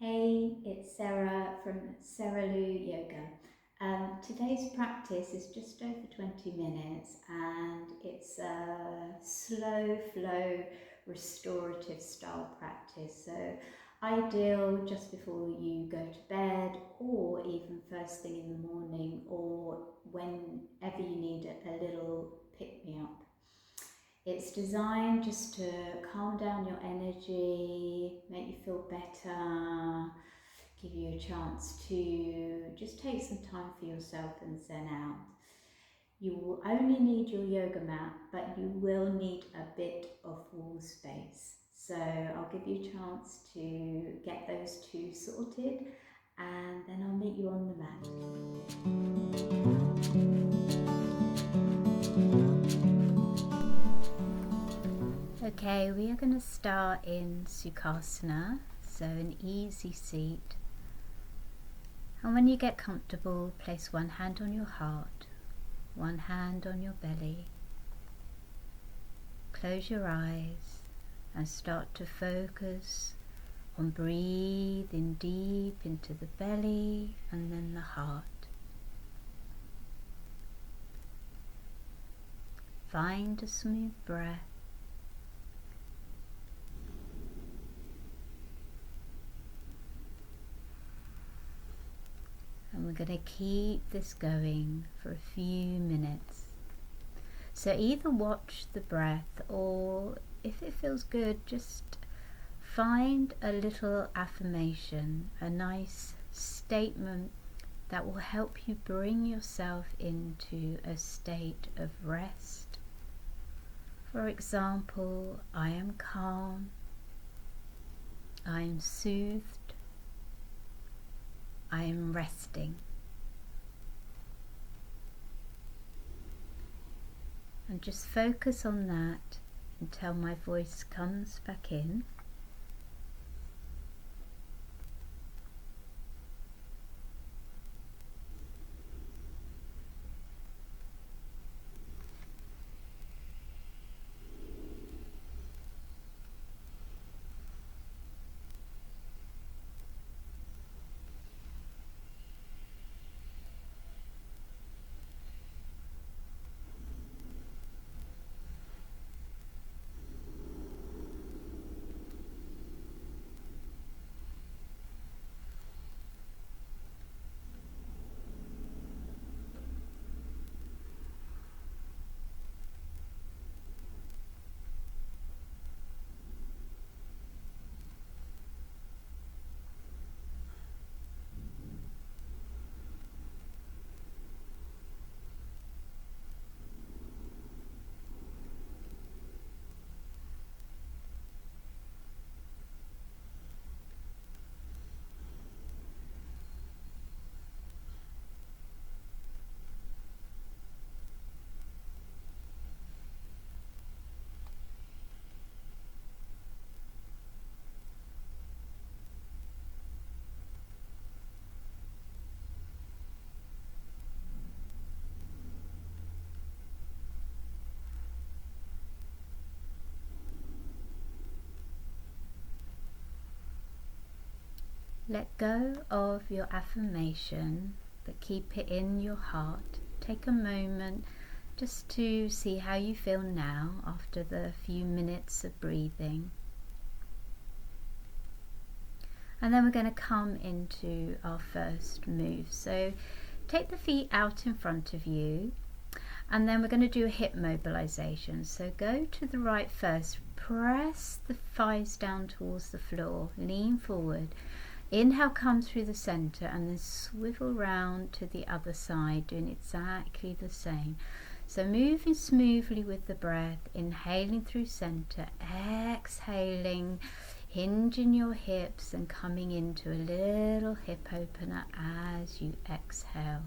Hey, it's Sarah from Sarah Lou Yoga. Today's practice is just over 20 minutes and it's a slow flow restorative style practice. So ideal just before you go to bed or even first thing in the morning or whenever you need a little pick me up. It's designed just to calm down your energy, make you feel better, give you a chance to just take some time for yourself and zen out. You will only need your yoga mat, but you will need a bit of wall space. So I'll give you a chance to get those two sorted and then I'll meet you on the mat. Okay, we are going to start in Sukhasana, so an easy seat. And when you get comfortable, place one hand on your heart, one hand on your belly. Close your eyes and start to focus on breathing deep into the belly and then the heart. Find a smooth breath. And we're going to keep this going for a few minutes. So either watch the breath or if it feels good, just find a little affirmation, a nice statement that will help you bring yourself into a state of rest. For example, I am calm, I am soothed, I am resting. And just focus on that until my voice comes back in. Let go of your affirmation, but keep it in your heart. Take a moment just to see how you feel now after the few minutes of breathing. And then we're going to come into our first move. So take the feet out in front of you, and then we're going to do a hip mobilization. So go to the right first, press the thighs down towards the floor, lean forward. Inhale, come through the center and then swivel round to the other side, doing exactly the same. So moving smoothly with the breath, inhaling through center, exhaling, hinging your hips and coming into a little hip opener as you exhale.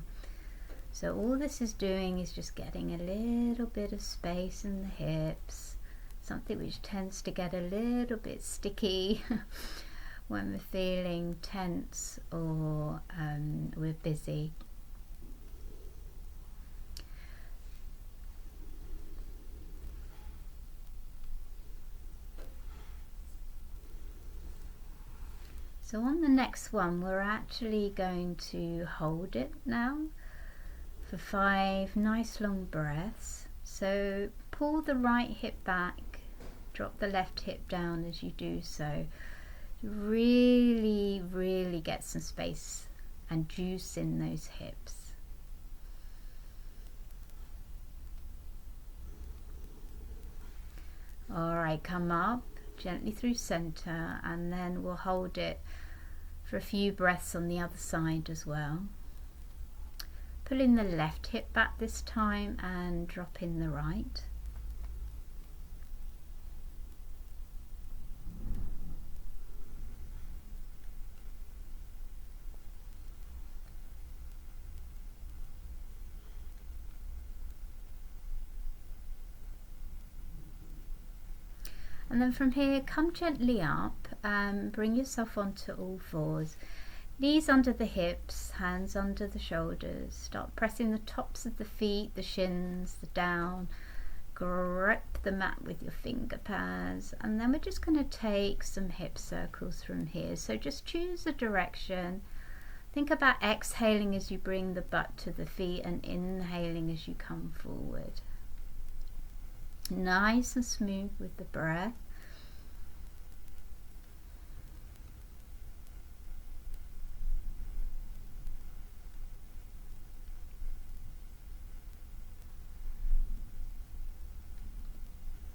So all this is doing is just getting a little bit of space in the hips, something which tends to get a little bit sticky when we're feeling tense or we're busy. So on the next one, we're actually going to hold it now for 5 nice long breaths. So pull the right hip back, drop the left hip down as you do so. Really get some space and juice in those hips. Alright, come up gently through center, and then we'll hold it for a few breaths on the other side as well. Pulling the left hip back this time and drop in the right. And then from here, come gently up and bring yourself onto all fours. Knees under the hips, hands under the shoulders. Start pressing the tops of the feet, the shins, the down. Grip the mat with your finger pads. And then we're just going to take some hip circles from here. So just choose a direction. Think about exhaling as you bring the butt to the feet and inhaling as you come forward. Nice and smooth with the breath.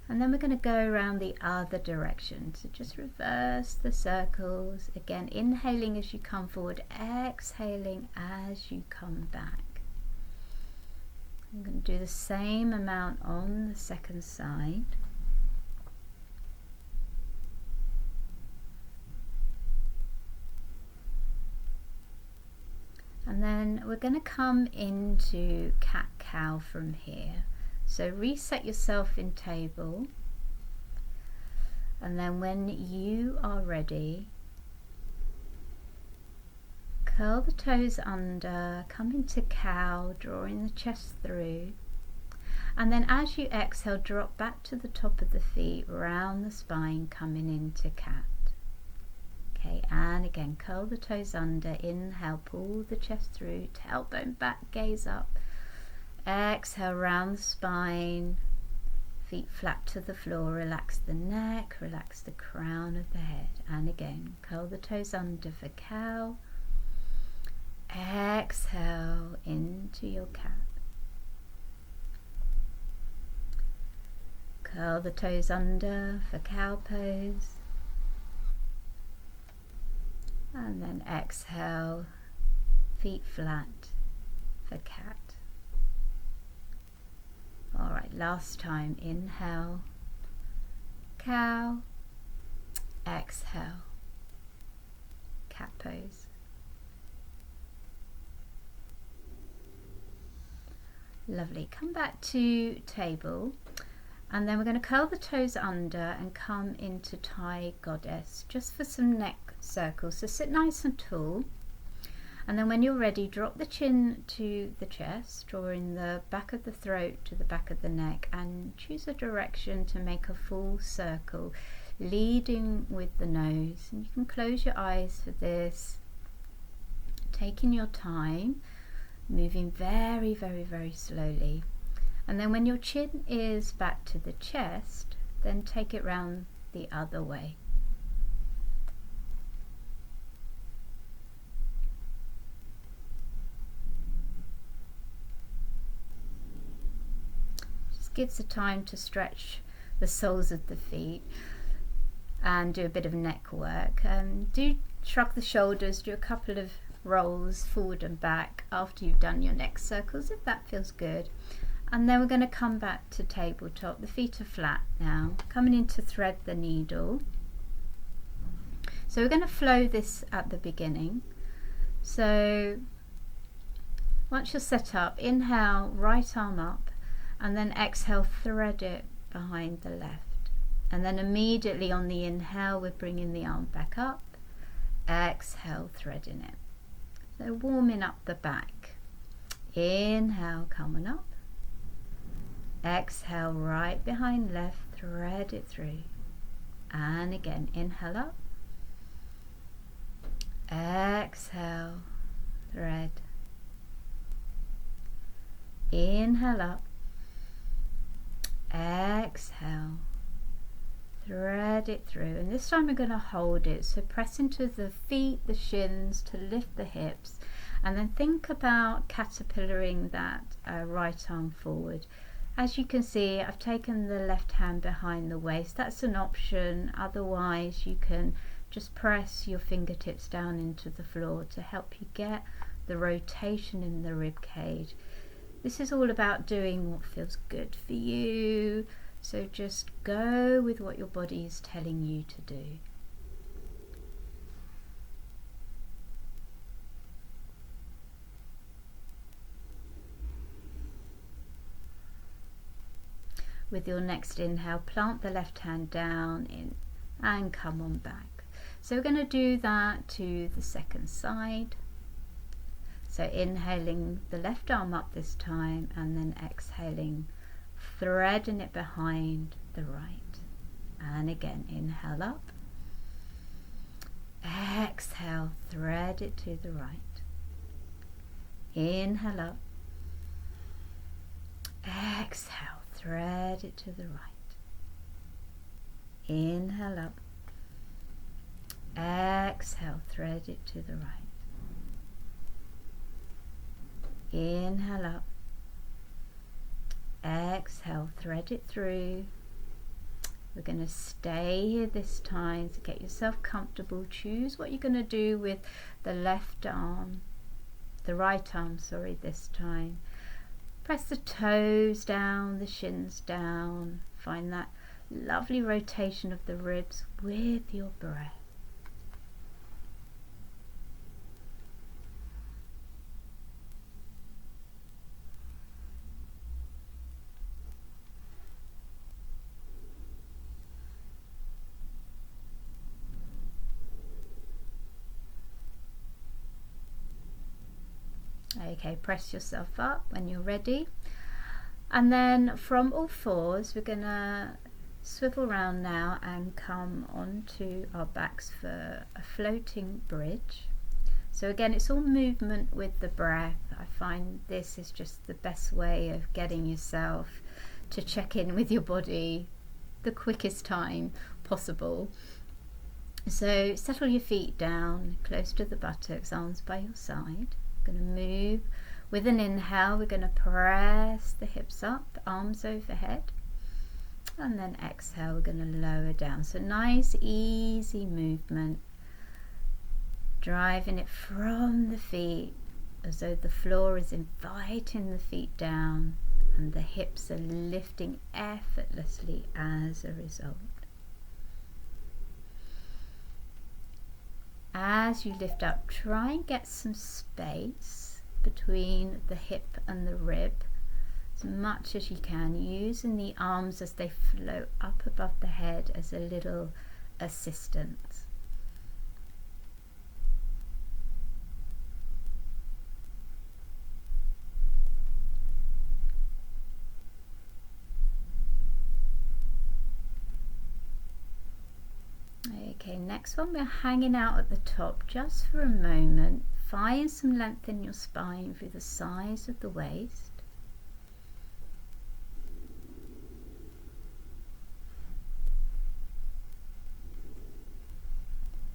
And then we're going to go around the other direction. So just reverse the circles. Again, inhaling as you come forward, exhaling as you come back. I'm going to do the same amount on the second side. And then we're going to come into cat-cow from here. So reset yourself in table, and then when you are ready, curl the toes under, come into cow, drawing the chest through, and then as you exhale, drop back to the top of the feet, round the spine, coming into cat. Okay, and again, curl the toes under, inhale, pull the chest through, tailbone back, gaze up. Exhale, round the spine, feet flat to the floor, relax the neck, relax the crown of the head, and again, curl the toes under for cow. Exhale into your cat. Curl the toes under for cow pose, and then exhale, feet flat for cat. Alright, last time, inhale, cow, exhale, cat pose. Lovely, come back to table, and then we're going to curl the toes under and come into Thai goddess, just for some neck circles. So sit nice and tall. And then when you're ready, drop the chin to the chest, drawing the back of the throat to the back of the neck, and choose a direction to make a full circle, leading with the nose. And you can close your eyes for this, taking your time, moving very slowly. And then when your chin is back to the chest, then take it round the other way. Gives the time to stretch the soles of the feet and do a bit of neck work. Do shrug the shoulders, do a couple of rolls forward and back after you've done your neck circles, if that feels good. And then we're going to come back to tabletop. The feet are flat now, coming in to thread the needle. So we're going to flow this at the beginning. So once you're set up, inhale, right arm up, and then exhale, thread it behind the left. And then immediately on the inhale, we're bringing the arm back up. Exhale, threading it. So warming up the back. Inhale, coming up. Exhale, right behind left, thread it through. And again, inhale up. Inhale up. Exhale. Thread it through, and this time we're going to hold it, so press into the feet, the shins to lift the hips, and then think about caterpillaring that right arm forward. As you can see, I've taken the left hand behind the waist. That's an option. Otherwise you can just press your fingertips down into the floor to help you get the rotation in the rib cage. This is all about doing what feels good for you. So just go with what your body is telling you to do. With your next inhale, plant the left hand down in and come on back. So we're going to do that to the second side. So inhaling the left arm up this time, and then exhaling, threading it behind the right. And again, inhale up. Exhale, thread it to the right. Inhale up. Exhale, thread it to the right. Inhale up. Exhale, thread it to the right. Inhale up. Exhale, thread it through. We're going to stay here this time to get yourself comfortable. Choose what you're going to do with the left arm, the right arm, sorry, this time. Press the toes down, the shins down. Find that lovely rotation of the ribs with your breath. Okay, press yourself up when you're ready, and then from all fours we're gonna swivel round now and come onto our backs for a floating bridge. So again, it's all movement with the breath. I find this is just the best way of getting yourself to check in with your body the quickest time possible. So settle your feet down close to the buttocks, arms by your side. Going to move with an inhale. We're going to press the hips up, arms overhead, and then exhale, we're going to lower down. So nice easy movement, driving it from the feet as though the floor is inviting the feet down and the hips are lifting effortlessly as a result. As you lift up, try and get some space between the hip and the rib as much as you can, using the arms as they float up above the head as a little assistance. Okay, next one, we're hanging out at the top just for a moment. Find some length in your spine through the size of the waist.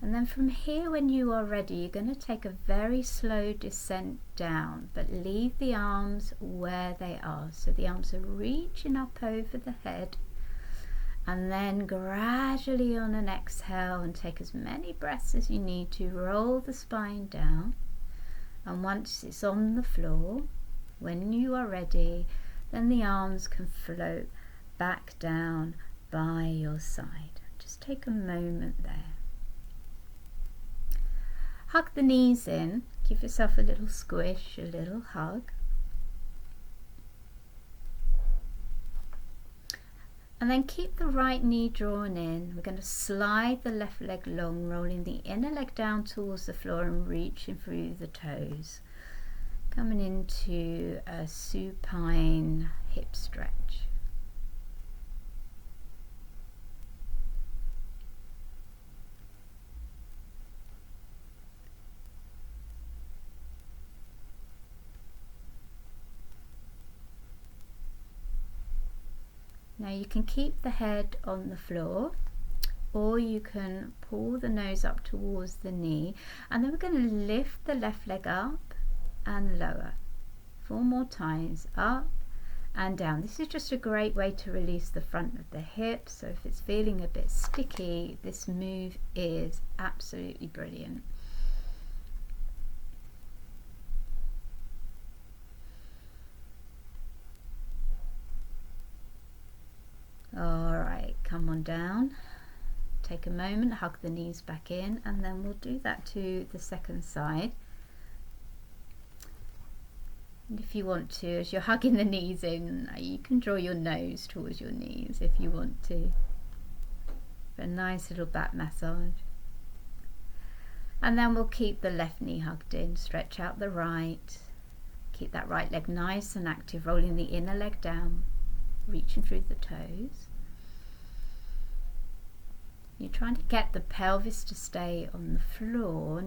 And then from here, when you are ready, you're going to take a very slow descent down, but leave the arms where they are. So the arms are reaching up over the head. And then gradually on an exhale, and take as many breaths as you need to, roll the spine down. And once it's on the floor, when you are ready, then the arms can float back down by your side. Just take a moment there. Hug the knees in, give yourself a little squish, a little hug. And then keep the right knee drawn in. We're going to slide the left leg long, rolling the inner leg down towards the floor and reaching through the toes. Coming into a supine hip stretch. Now you can keep the head on the floor, or you can pull the nose up towards the knee, and then we're going to lift the left leg up and lower 4 more times, up and down. This is just a great way to release the front of the hip, so if it's feeling a bit sticky, this move is absolutely brilliant. All right, come on down, take a moment, hug the knees back in, and then we'll do that to the second side. And if you want to, as you're hugging the knees in, you can draw your nose towards your knees if you want to. For a nice little back massage. And then we'll keep the left knee hugged in, stretch out the right, keep that right leg nice and active, rolling the inner leg down, reaching through the toes. You're trying to get the pelvis to stay on the floor,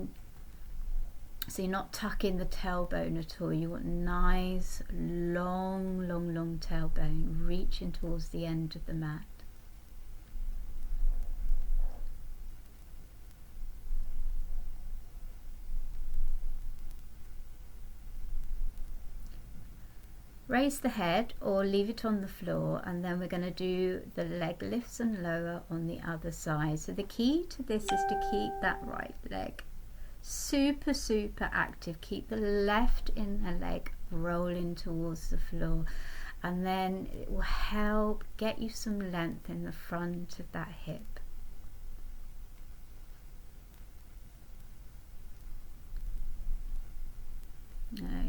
so you're not tucking the tailbone at all. You want nice, long tailbone reaching towards the end of the mat. Raise the head or leave it on the floor, and then we're going to do the leg lifts and lower on the other side. So the key to this is to keep that right leg super active. Keep the left inner leg rolling towards the floor, and then it will help get you some length in the front of that hip.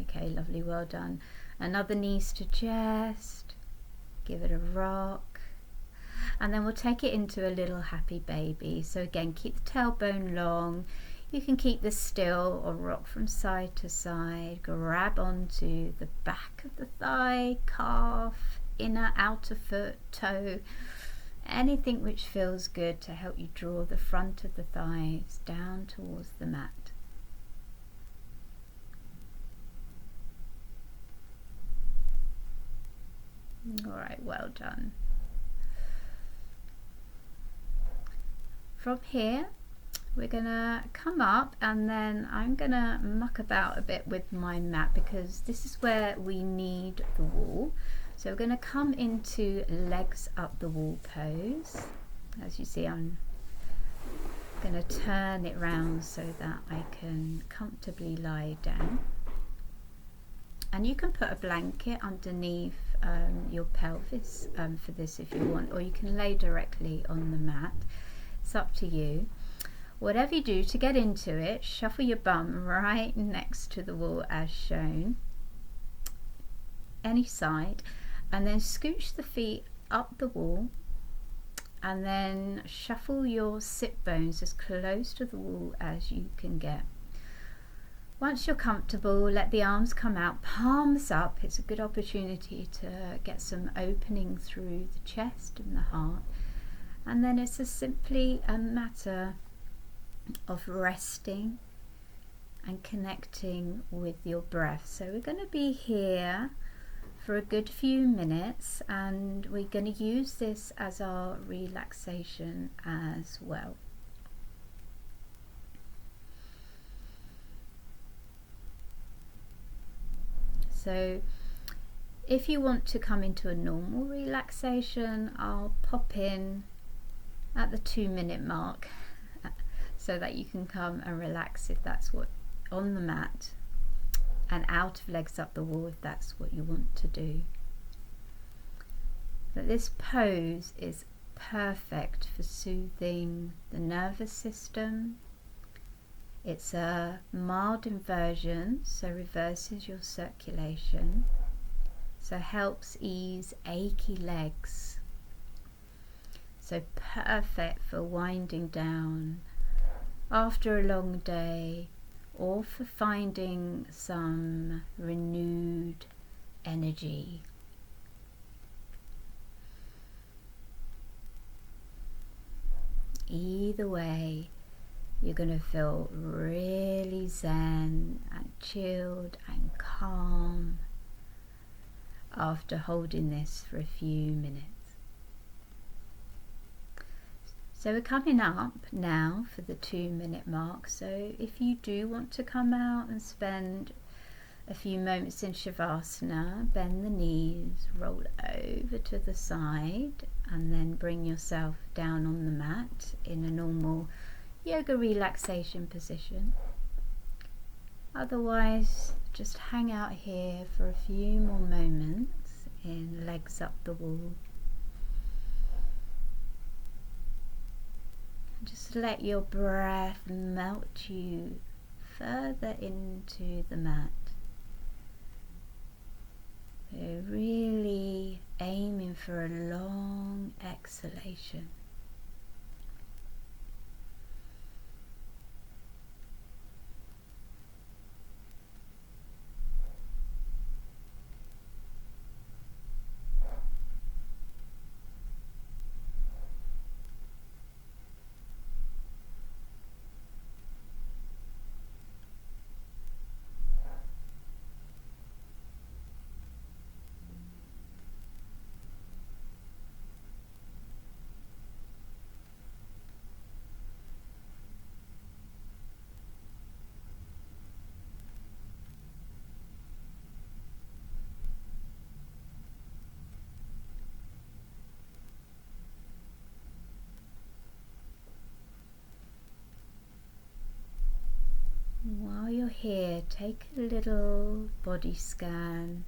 Okay, lovely, well done. Another knees to chest, give it a rock, and then we'll take it into a little happy baby. So again, keep the tailbone long. You can keep this still or rock from side to side. Grab onto the back of the thigh, calf, inner, outer foot, toe, anything which feels good to help you draw the front of the thighs down towards the mat. All right, well done. From here, we're gonna come up, and then I'm gonna muck about a bit with my mat because this is where we need the wall. So we're gonna come into legs up the wall pose. As you see, I'm gonna turn it round so that I can comfortably lie down. And you can put a blanket underneath your pelvis for this if you want, or you can lay directly on the mat. It's up to you. Whatever you do to get into it, shuffle your bum right next to the wall as shown, any side, and then scooch the feet up the wall, and then shuffle your sit bones as close to the wall as you can get. Once you're comfortable, let the arms come out, palms up. It's a good opportunity to get some opening through the chest and the heart. And then it's simply a matter of resting and connecting with your breath. So we're going to be here for a good few minutes, and we're going to use this as our relaxation as well. So if you want to come into a normal relaxation, I'll pop in at the 2-minute mark so that you can come and relax if that's what, on the mat, and out of legs up the wall if that's what you want to do. But this pose is perfect for soothing the nervous system. It's a mild inversion, so reverses your circulation, so helps ease achy legs. So perfect for winding down after a long day, or for finding some renewed energy. Either way, you're going to feel really zen and chilled and calm after holding this for a few minutes. So we're coming up now for the 2-minute mark. So if you do want to come out and spend a few moments in Shavasana, bend the knees, roll over to the side, and then bring yourself down on the mat in a normal yoga relaxation position. Otherwise, just hang out here for a few more moments in legs up the wall. Just let your breath melt you further into the mat. So really aiming for a long exhalation. While you're here, take a little body scan,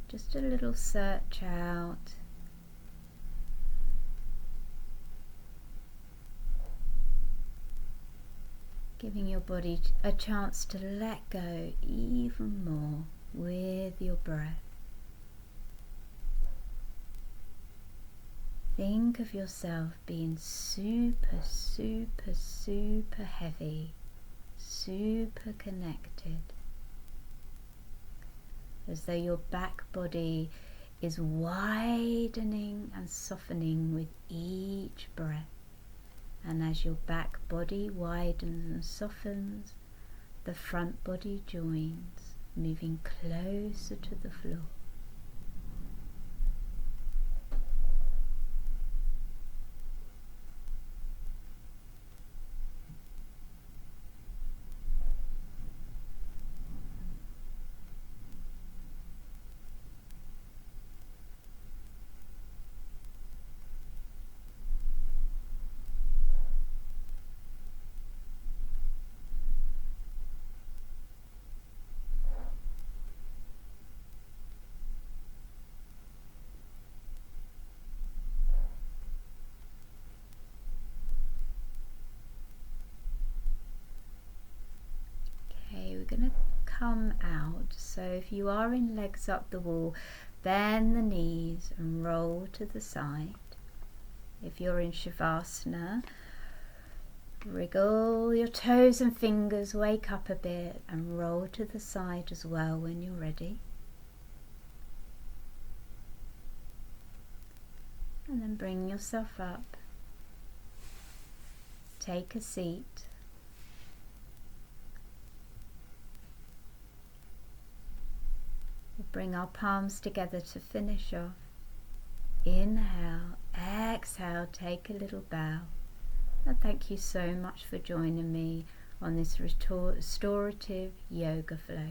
just a little search out. Giving your body a chance to let go even more with your breath. Think of yourself being super, super, super heavy, super connected, as though your back body is widening and softening with each breath. And as your back body widens and softens, the front body joins, moving closer to the floor. We're going to come out. So if you are in legs up the wall, bend the knees and roll to the side. If you're in Shavasana, wriggle your toes and fingers, wake up a bit and roll to the side as well when you're ready. And then bring yourself up. Take a seat. Bring our palms together to finish off. Inhale, exhale, take a little bow. And thank you so much for joining me on this restorative yoga flow.